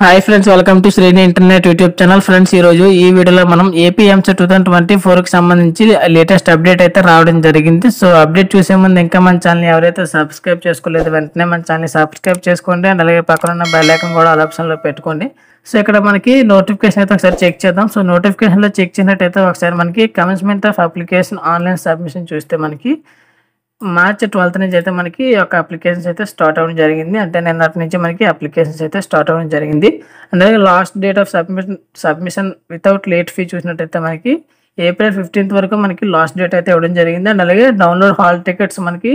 Hi friends, welcome to శ్రేణి internet YouTube channel. Friends, ఈ రోజు ఈ వీడియోలో మనం ఏపీ ఎంసెట్ 2024 కి సంబంధించి లేటెస్ట్ అప్డేట్ అయితే రావడం జరిగింది. సో అప్డేట్ చూసే ముందు ఇంకా మన ఛానల్ ఎవరైతే సబ్స్క్రైబ్ చేసుకోలేదో వెంటనే మన ఛానల్ సబ్స్క్రైబ్ చేసుకోండి. అండ్ అలాగే పక్కన ఉన్న బెల్ ఐకాన్ కూడా ఆల్ ఆప్షన్ లో పెట్టుకోండి. సో ఇక్కడ మనకి నోటిఫికేషన్ అయితే ఒకసారి చెక్ చేద్దాం. సో నోటిఫికేషన్ లో చెక్ చేసినట్టయితే ఒకసారి మనకి commencement of application online submission చూస్తే మనకి మార్చ్ 12 నుంచి అయితే మనకి ఒక అప్లికేషన్స్ అయితే స్టార్ట్ అవ్వడం జరిగింది. అంటే నిన్నటి నుంచి మనకి అప్లికేషన్స్ అయితే స్టార్ట్ అవ్వడం జరిగింది. అండ్ అలాగే last date of submission without late fee చూసినట్టయితే మనకి ఏప్రిల్ 15th వరకు మనకి లాస్ట్ డేట్ అయితే ఇవ్వడం జరిగింది. అండ్ అలాగే డౌన్లోడ్ హాల్ టికెట్స్ మనకి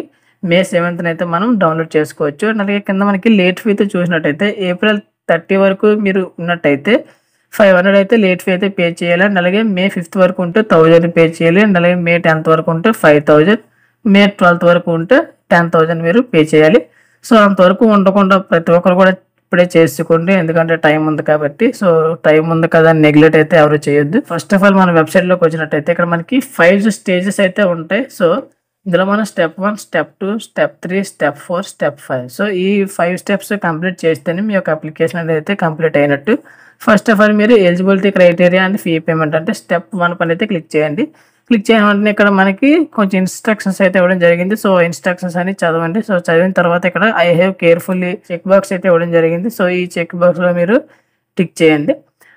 మే 7th అయితే మనం డౌన్లోడ్ చేసుకోవచ్చు. అండ్ అలాగే కింద మనకి లేట్ ఫీతో చూసినట్టయితే ఏప్రిల్ 30 వరకు మీరు ఉన్నట్టయితే 500 అయితే లేట్ ఫీ అయితే పే చేయాలి. అండ్ అలాగే మే 5th వరకు ఉంటే 1000 పే చేయాలి. అండ్ అలాగే మే 10th వరకు ఉంటే 5000, మే 12th వరకు ఉంటే 10,000 మీరు పే చేయాలి. సో అంతవరకు ఉండకుండా ప్రతి ఒక్కరు కూడా ఇప్పుడే చేసుకోండి, ఎందుకంటే టైం ఉంది కాబట్టి. సో టైం ఉంది కదా అని నెగ్లెక్ట్ అయితే ఎవరు చేయొద్దు. ఫస్ట్ ఆఫ్ ఆల్ మన వెబ్సైట్లోకి వచ్చినట్టయితే ఇక్కడ మనకి 5 స్టేజెస్ అయితే ఉంటాయి. సో ఇందులో మనం step 1, step 2, step 3, step 4, step 5. So ఈ 5 స్టెప్స్ కంప్లీట్ చేస్తేనే మీ యొక్క అప్లికేషన్ అనేది అయితే కంప్లీట్ అయినట్టు. ఫస్ట్ ఆఫ్ ఆల్ మీరు eligibility criteria and fee payment అంటే స్టెప్ 1 పని అయితే క్లిక్ చేయండి. క్లిక్ చేయడం వెంటనే ఇక్కడ మనకి కొంచెం ఇన్స్ట్రక్షన్స్ అయితే ఇవ్వడం జరిగింది. సో ఇన్స్ట్రక్షన్స్ అని చదవండి. సో చదివిన తర్వాత ఇక్కడ I have carefully check box అయితే ఇవ్వడం జరిగింది. సో ఈ చెక్ బాక్స్లో మీరు టిక్ చేయండి.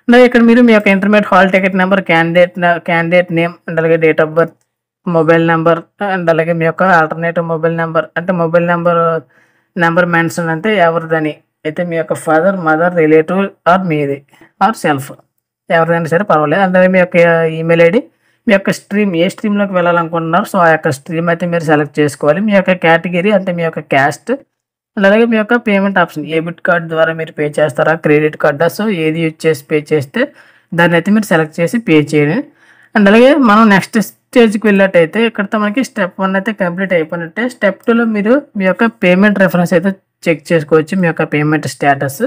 అలాగే ఇక్కడ మీరు మీ యొక్క intermediate hall ticket number, candidate name and అలాగే date of birth, mobile number and అలాగే మీ యొక్క ఆల్టర్నేటివ్ మొబైల్ నెంబర్ అంటే మొబైల్ నెంబర్ మెన్షన్ అంటే ఎవరిదని అయితే మీ యొక్క ఫాదర్, మదర్, రిలేటివ్ ఆర్ మీది ఆర్ సెల్ఫ్ ఎవరిదైనా సరే పర్వాలేదు. అలాగే మీ యొక్క ఈమెయిల్ ఐడి, మీ యొక్క స్ట్రీమ్ ఏ స్ట్రీమ్లోకి వెళ్ళాలనుకుంటున్నారు సో ఆ యొక్క స్ట్రీమ్ అయితే మీరు సెలెక్ట్ చేసుకోవాలి. మీ యొక్క కేటగిరీ అంటే మీ యొక్క క్యాస్ట్ అండ్ అలాగే మీ యొక్క పేమెంట్ ఆప్షన్ డెబిట్ కార్డ్ ద్వారా మీరు పే చేస్తారా, క్రెడిట్ కార్డా, సో ఏది యూజ్ చేసి పే చేస్తే దాన్ని అయితే మీరు సెలెక్ట్ చేసి పే చేయండి. అండ్ అలాగే మనం నెక్స్ట్ స్టేజ్కి వెళ్ళినట్టయితే ఇక్కడతో మనకి స్టెప్ 1 అయితే కంప్లీట్ అయిపోయినట్టే. స్టెప్ 2లో మీరు మీ యొక్క పేమెంట్ రెఫరెన్స్ అయితే చెక్ చేసుకోవచ్చు. మీ యొక్క పేమెంట్ స్టేటస్,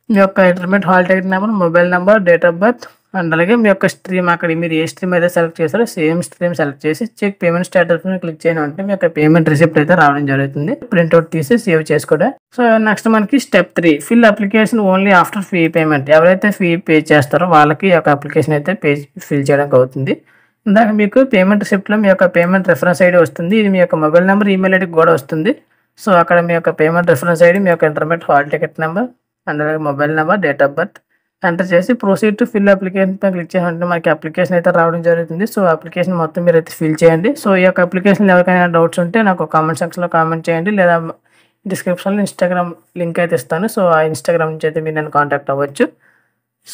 మీ యొక్క intermediate hall ticket number, mobile number, date of birth and అలాగే మీ యొక్క స్ట్రీమ్ అక్కడ మీరు ఏ స్ట్రీమ్ అయితే సెలెక్ట్ చేస్తారో సేమ్ స్ట్రీమ్ సెలెక్ట్ చేసి చెక్ పేమెంట్ స్టేటస్ క్లిక్ చేయడం అంటే మీ యొక్క పేమెంట్ రిసిప్ట్ అయితే రావడం జరుగుతుంది. ప్రింట్అవుట్ తీసి సేవ్ చేసుకోవడం. సో నెక్స్ట్ మనకి step 3 fill application only after fee payment. ఎవరైతే ఫీ పే చేస్తారో వాళ్ళకి ఈ యొక్క అప్లికేషన్ అయితే ఫిల్ చేయడానికి అవుతుంది. ఇందాక మీకు పేమెంట్ రిసిప్ట్లో మీ యొక్క పేమెంట్ రెఫరెన్స్ ఐడి వస్తుంది. ఇది మీ యొక్క మొబైల్ నెంబర్, ఈమెయిల్ ఐడికి కూడా వస్తుంది. సో అక్కడ మీ యొక్క పేమెంట్ రెఫరెన్స్ ఐడి, మీ యొక్క intermediate hall ticket number and అలాగే mobile number, date of birth enter చేసి ప్రొసీడ్ టు ఫిల్ అప్లికేషన్ పై క్లిక్ చేయాలంటే మనకి అప్లికేషన్ అయితే రావడం జరుగుతుంది. సో అప్లికేషన్ మొత్తం మీరు అయితే ఫిల్ చేయండి. సో ఈ యొక్క అప్లికేషన్ ఎవరికైనా డౌట్స్ ఉంటే నాకు కామెంట్ సెక్షన్లో కామెంట్ చేయండి, లేదా డిస్క్రిప్షన్లో ఇన్స్టాగ్రామ్ లింక్ అయితే ఇస్తాను. సో ఆ ఇన్స్టాగ్రామ్ నుంచి అయితే మీరు నన్ను కాంటాక్ట్ అవ్వచ్చు.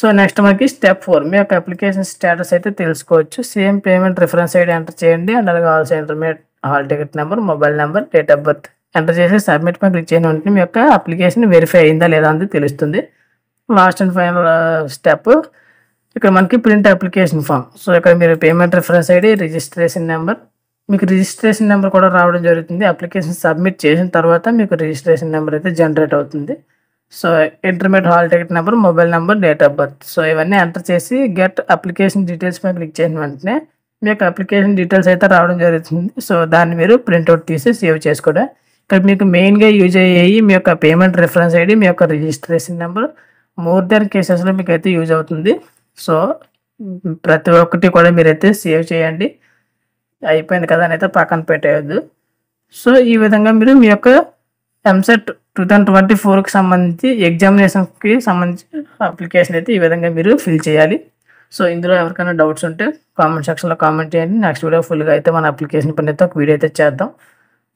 సో నెక్స్ట్ మనకి స్టెప్ 4 మీ యొక్క అప్లికేషన్ స్టేటస్ అయితే తెలుసుకోవచ్చు. Same payment reference ID enter చేయండి అండ్ అలాగే also intermediate hall ticket number, mobile number, date of birth enter చేసి సబ్మిట్ పై క్లిక్ చేయడం అంటే మీ యొక్క అప్లికేషన్ వెరిఫై అయిందా లేదా అని తెలుస్తుంది. లాస్ట్ అండ్ ఫైనల్ స్టెప్ ఇక్కడ మనకి ప్రింట్ అప్లికేషన్ ఫామ్. సో ఇక్కడ మీరు payment reference ID, registration number, మీకు రిజిస్ట్రేషన్ నెంబర్ కూడా రావడం జరుగుతుంది. అప్లికేషన్ సబ్మిట్ చేసిన తర్వాత మీకు రిజిస్ట్రేషన్ నెంబర్ అయితే జనరేట్ అవుతుంది. So intermediate hall ticket number, mobile number, date of birth, so ఇవన్నీ ఎంటర్ చేసి గెట్ అప్లికేషన్ డీటెయిల్స్ పై క్లిక్ చేసిన వెంటనే మీ యొక్క అప్లికేషన్ డీటెయిల్స్ అయితే రావడం జరుగుతుంది. సో దాన్ని మీరు ప్రింట్అవుట్ తీసి సేవ్ చేసుకోవడం. ఇక్కడ మీకు మెయిన్గా యూజ్ అయ్యేవి మీ యొక్క పేమెంట్ రిఫరెన్స్ ఐడి, మీ యొక్క రిజిస్ట్రేషన్ నెంబర్, మోర్ దాన్ కేసెస్లో మీకు అయితే యూజ్ అవుతుంది. సో ప్రతి ఒక్కటి కూడా మీరైతే సేవ్ చేయండి. అయిపోయింది కదా అని అయితే పక్కన పెట్టేయద్దు. సో ఈ విధంగా మీరు మీ యొక్క ఎంసెట్ 2024కి సంబంధించి ఎగ్జామినేషన్కి సంబంధించి అప్లికేషన్ అయితే ఈ విధంగా మీరు ఫిల్ చేయాలి. సో ఇందులో ఎవరికైనా డౌట్స్ ఉంటే కామెంట్ సెక్షన్లో కామెంట్ చేయండి. నెక్స్ట్ వీడియో ఫుల్గా అయితే మన అప్లికేషన్ పని అయితే ఒక వీడియో అయితే చేద్దాం.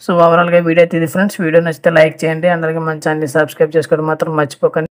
సో ఓవరాల్గా వీడియో అయితే ఇది ఫ్రెండ్స్. వీడియో నచ్చితే లైక్ చేయండి, అలాగే మన ఛానల్ని సబ్స్క్రైబ్ చేసుకోవడం మాత్రం మర్చిపోకండి.